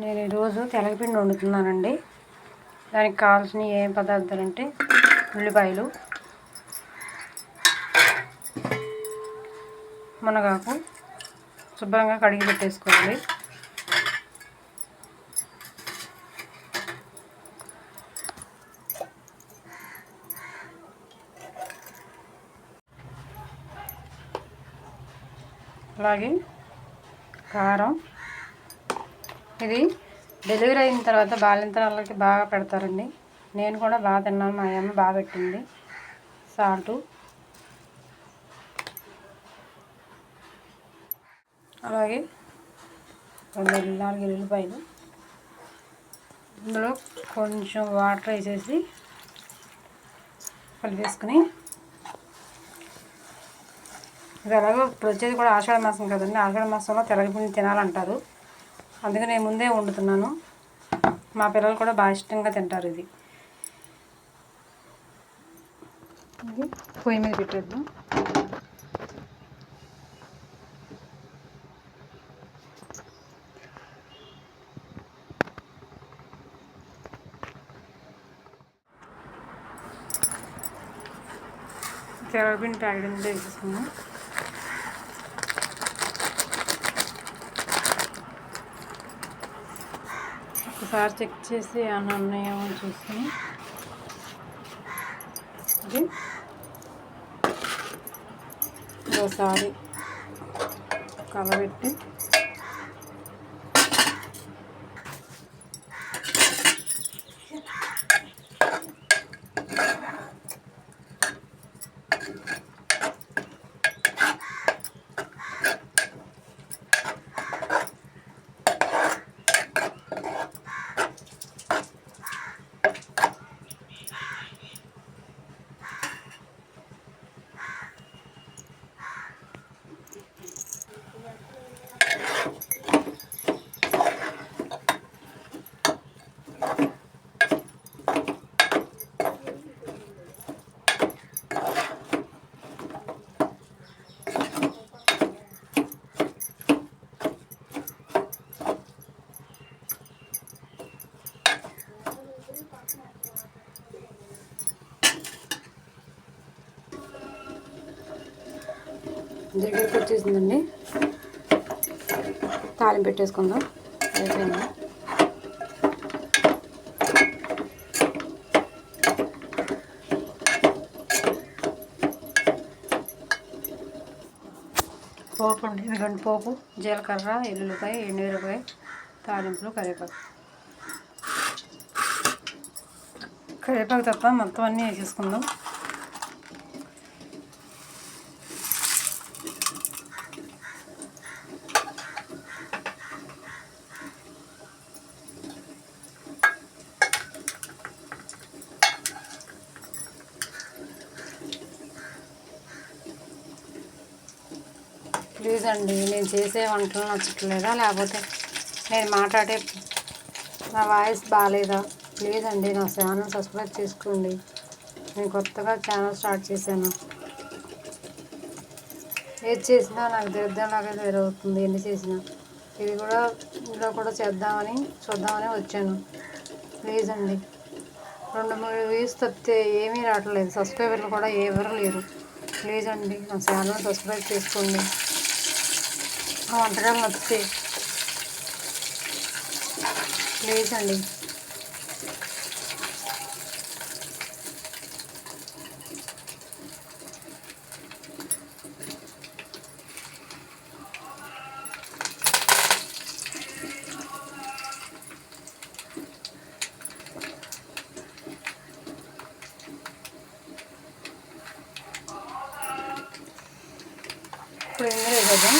నేను ఈరోజు తెలగపిండి వండుతున్నానండి. దానికి కావాల్సిన ఏం పదార్థాలు అంటే ఉల్లిపాయలు, మునగాకు శుభ్రంగా కడిగి పెట్టేసుకోవాలి. అలాగే కారం. ఇది డెలివరీ అయిన తర్వాత బాలింతరాలకి బాగా పెడతారండి. నేను కూడా బాగా తిన్నాను, మా అమ్మ బాగా పెట్టింది. సాల్టు, అలాగే 4 ఎల్లిపాయలు. ఇందులో కొంచెం వాటర్ వేసేసి కలిపేసుకుని, ఇది ఎలాగో ఇప్పుడు వచ్చేది కూడా ఆషాఢ మాసం కదండి. ఆషాఢ మాసంలో తెలగపిండి తినాలంటారు, అందుకే నేను ముందే వండుతున్నాను. మా పిల్లలు కూడా బాగా ఇష్టంగా తింటారు. ఇది పొయ్యి మీద పెట్టేద్దాం. తెలగపిండి ప్యాకెట్ వేసేసుకున్నాం. ఒకసారి చెక్ చేసి ఏమన్నా ఉన్నాయేమో చూసుకుని ఒకసారి కలబెట్టి దగ్గరికి వచ్చేసిందండి. తాలింపు పెట్టేసుకుందాం. అయిపోయింది. పోపు అండి, ఇదిగోండి పోపు, జీలకర్ర, ఎల్లుల్లిపాయ, ఎండుమిరపకాయ, తాలింపులు, కరివేపాకు తప్ప మొత్తం అన్నీ వేసేసుకుందాం. ప్లీజ్ అండి, నేను చేసే వంటలు నచ్చట్లేదా, లేకపోతే నేను మాట్లాడే నా వాయిస్ బాగాలేదా? ప్లీజ్ అండి, నా ఛానల్ సబ్స్క్రైబ్ చేసుకోండి. నేను కొత్తగా ఛానల్ స్టార్ట్ చేశాను. ఏది చేసినా నాకు తీర్థంలాగా ఎదురవుతుంది. ఎన్ని చేసినా ఇది కూడా ఇందులో కూడా చూద్దామని వచ్చాను. ప్లీజ్ అండి, 2-3 వ్యూస్ తప్పితే ఏమీ రావట్లేదు. సబ్స్క్రైబర్లు కూడా ఎవరు లేరు. ప్లీజ్ అండి, నా ఛానల్ సబ్స్క్రైబ్ చేసుకోండి. వంటకాలు నచ్చితే ప్లీజ్ అండి. ఇప్పుడు ఇందులో వేద్దాం.